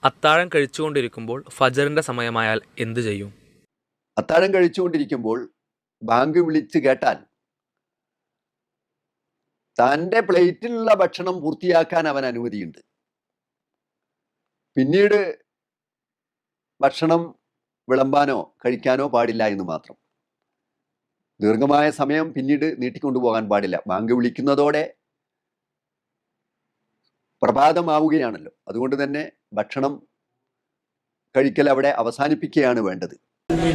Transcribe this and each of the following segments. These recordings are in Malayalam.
അത്താഴം കഴിച്ചുകൊണ്ടിരിക്കുമ്പോൾ ഫജറിന്റെ സമയമായാൽ എന്തു ചെയ്യും? അത്താഴം കഴിച്ചുകൊണ്ടിരിക്കുമ്പോൾ ബാങ്ക് വിളിച്ച് കേട്ടാൽ തൻ്റെ പ്ലേറ്റിലുള്ള ഭക്ഷണം പൂർത്തിയാക്കാൻ അവൻ അനുമതിയുണ്ട്. പിന്നീട് ഭക്ഷണം വിളമ്പാനോ കഴിക്കാനോ പാടില്ല എന്ന് മാത്രം. ദീർഘമായ സമയം പിന്നീട് നീട്ടിക്കൊണ്ടുപോകാൻ പാടില്ല. ബാങ്ക് വിളിക്കുന്നതോടെ പ്രഭാതമാവുകയാണല്ലോ. അതുകൊണ്ട് തന്നെ ഭക്ഷണം കഴിക്കൽ അവിടെ അവസാനിപ്പിക്കുകയാണ് വേണ്ടത്.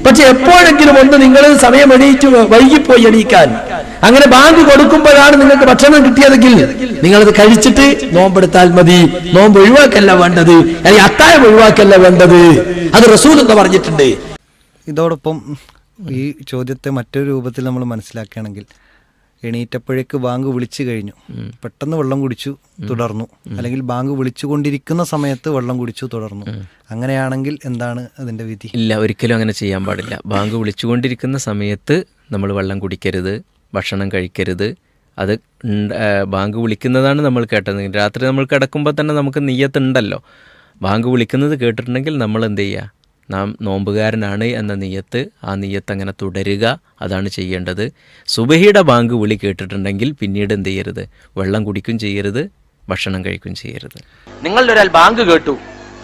പക്ഷെ എപ്പോഴെങ്കിലും ഒന്ന് നിങ്ങൾ സമയം എണീറ്റ് വൈകിപ്പോയി എണീക്കാൻ, അങ്ങനെ ബാങ്ക് കൊടുക്കുമ്പോഴാണ് നിങ്ങൾക്ക് ഭക്ഷണം കിട്ടിയതെങ്കിൽ നിങ്ങളത് കഴിച്ചിട്ട് നോമ്പെടുത്താൽ മതി. നോമ്പ് ഒഴിവാക്കല്ല വേണ്ടത്, അല്ലെങ്കിൽ അത്താഴം ഒഴിവാക്കല്ല വേണ്ടത്. അത് റസൂൽ എന്ന് പറഞ്ഞിട്ടുണ്ട്. ഇതോടൊപ്പം ഈ ചോദ്യത്തെ മറ്റൊരു രൂപത്തിൽ നമ്മൾ മനസ്സിലാക്കുകയാണെങ്കിൽ, എണീറ്റപ്പോഴേക്ക് ബാങ്ക് വിളിച്ചു കഴിഞ്ഞു, പെട്ടെന്ന് വെള്ളം കുടിച്ചു തുടർന്നു, അല്ലെങ്കിൽ ബാങ്ക് വിളിച്ചുകൊണ്ടിരിക്കുന്ന സമയത്ത് വെള്ളം കുടിച്ചു തുടർന്നു, അങ്ങനെയാണെങ്കിൽ എന്താണ് അതിൻ്റെ വിധി? ഇല്ല, ഒരിക്കലും അങ്ങനെ ചെയ്യാൻ പാടില്ല. ബാങ്ക് വിളിച്ചുകൊണ്ടിരിക്കുന്ന സമയത്ത് നമ്മൾ വെള്ളം കുടിക്കരുത്, ഭക്ഷണം കഴിക്കരുത്. അത് ബാങ്ക് വിളിക്കുന്നതാണ് നമ്മൾ കേട്ടത്. രാത്രി നമ്മൾ കിടക്കുമ്പോൾ തന്നെ നമുക്ക് നിയ്യത്തുണ്ടല്ലോ. ബാങ്ക് വിളിക്കുന്നത് കേട്ടിട്ടുണ്ടെങ്കിൽ നമ്മൾ എന്ത് ചെയ്യുക? നാം നോമ്പുകാരനാണ് എന്ന നിയ്യത്ത്, ആ നിയ്യത്ത് അങ്ങനെ തുടരുക, അതാണ് ചെയ്യേണ്ടത്. സുബഹിയുടെ ബാങ്ക് വിളി കേട്ടിട്ടുണ്ടെങ്കിൽ പിന്നീട് എന്ത് ചെയ്യരുത്? വെള്ളം കുടിക്കും ചെയ്യരുത്, ഭക്ഷണം കഴിക്കും ചെയ്യരുത്. നിങ്ങളുടെ ഒരാൾ ബാങ്ക് കേട്ടു,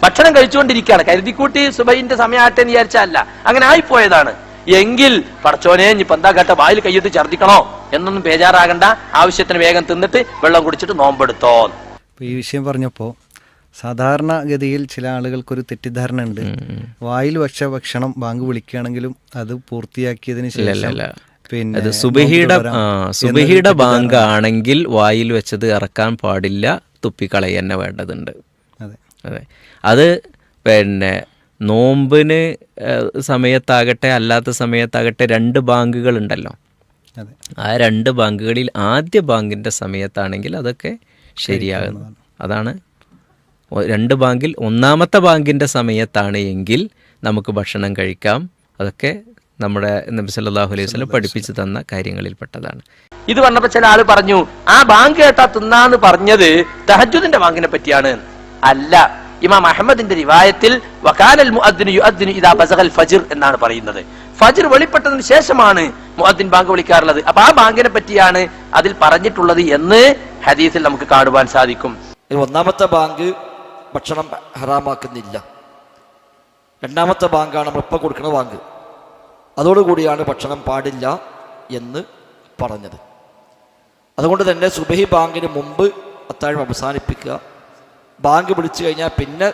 ഭക്ഷണം കഴിച്ചുകൊണ്ടിരിക്കുകയാണ്, കരുതിക്കൂട്ടി സുബഹിന്റെ സമയമാട്ടെ എന്ന് വിചാരിച്ചല്ല, അങ്ങനെ ആയിപ്പോയതാണ് എങ്കിൽ പടച്ചോനെ ഇനിയിപ്പോ എന്താ കേട്ട വായിൽ കയ്യിട്ട് ഛർദ്ദിക്കണോ എന്നൊന്നും ബേജാറാകണ്ട. ആവശ്യത്തിന് വേഗം തിന്നിട്ട് വെള്ളം കുടിച്ചിട്ട് നോമ്പെടുത്തോ. ഈ വിഷയം പറഞ്ഞപ്പോൾ സാധാരണഗതിയിൽ ചില ആളുകൾക്കൊരു തെറ്റിദ്ധാരണ ഉണ്ട്. വായിൽ വെച്ച ഭക്ഷണം ബാങ്ക് വിളിക്കുകയാണെങ്കിലും അത് പൂർത്തിയാക്കിയതിന് ശേഷം പിന്നെ സുബഹിയുടെ ബാങ്ക് ആണെങ്കിൽ വായിൽ വെച്ചത് ഇറക്കാൻ പാടില്ല, തുപ്പിക്കളയ തന്നെ വേണ്ടതുണ്ട്. അതെ, അത് പിന്നെ നോമ്പിന് സമയത്താകട്ടെ അല്ലാത്ത സമയത്താകട്ടെ 2 ബാങ്കുകളുണ്ടല്ലോ. ആ 2 ബാങ്കുകളിൽ ആദ്യ ബാങ്കിൻ്റെ സമയത്താണെങ്കിൽ അതൊക്കെ ശരിയാകുന്നു. അതാണ് 2 ബാങ്കിൽ ഒന്നാമത്തെ ബാങ്കിൻ്റെ സമയത്താണ് എങ്കിൽ നമുക്ക് ഭക്ഷണം കഴിക്കാം. അതൊക്കെ നമ്മുടെ നബി സല്ലല്ലാഹു അലൈഹി വസല്ലം പഠിപ്പിച്ചു തന്ന കാര്യങ്ങളിൽപ്പെട്ടതാണ്. ഇത് പറഞ്ഞപ്പോൾ ചില ആള് പറഞ്ഞു ആ ബാങ്ക് കേട്ടാ തിന്നാന്ന് പറഞ്ഞത് തഹജ്ജുദിന്റെ ബാങ്കിനെ പറ്റിയാണ്. അല്ല, ഇമാം അഹ്മദിന്റെ റിവായത്തിൽ വകാനൽ മുഅദ്ദിനു യുഅദ്ദിനു ഇദാ ബസഗൽ ഫജ്ർ എന്നാണ് പറയുന്നത്. ഫജ്ർ വെളിപ്പെട്ടതിന് ശേഷമാണ് മുഅദ്ദിൻ ബാങ്ക് വിളിക്കാറുള്ളത്. അപ്പൊ ആ ബാങ്കിനെ പറ്റിയാണ് അതിൽ പറഞ്ഞിട്ടുള്ളത് എന്ന് ഹദീസിൽ നമുക്ക് കാണുവാൻ സാധിക്കും. ഒന്നാമത്തെ ബാങ്ക് ഭക്ഷണം ഹറാമാക്കുന്നില്ല, 2ാമത്തെ ബാങ്കാണ് നമ്മളിപ്പോൾ കൊടുക്കുന്ന ബാങ്ക്. അതോടുകൂടിയാണ് ഭക്ഷണം പാടില്ല എന്ന് പറഞ്ഞത്. അതുകൊണ്ട് തന്നെ സുബഹി ബാങ്കിന് മുമ്പ് അത്താഴം അവസാനിപ്പിക്കുക. ബാങ്ക് വിളിച്ചു കഴിഞ്ഞാൽ പിന്നെ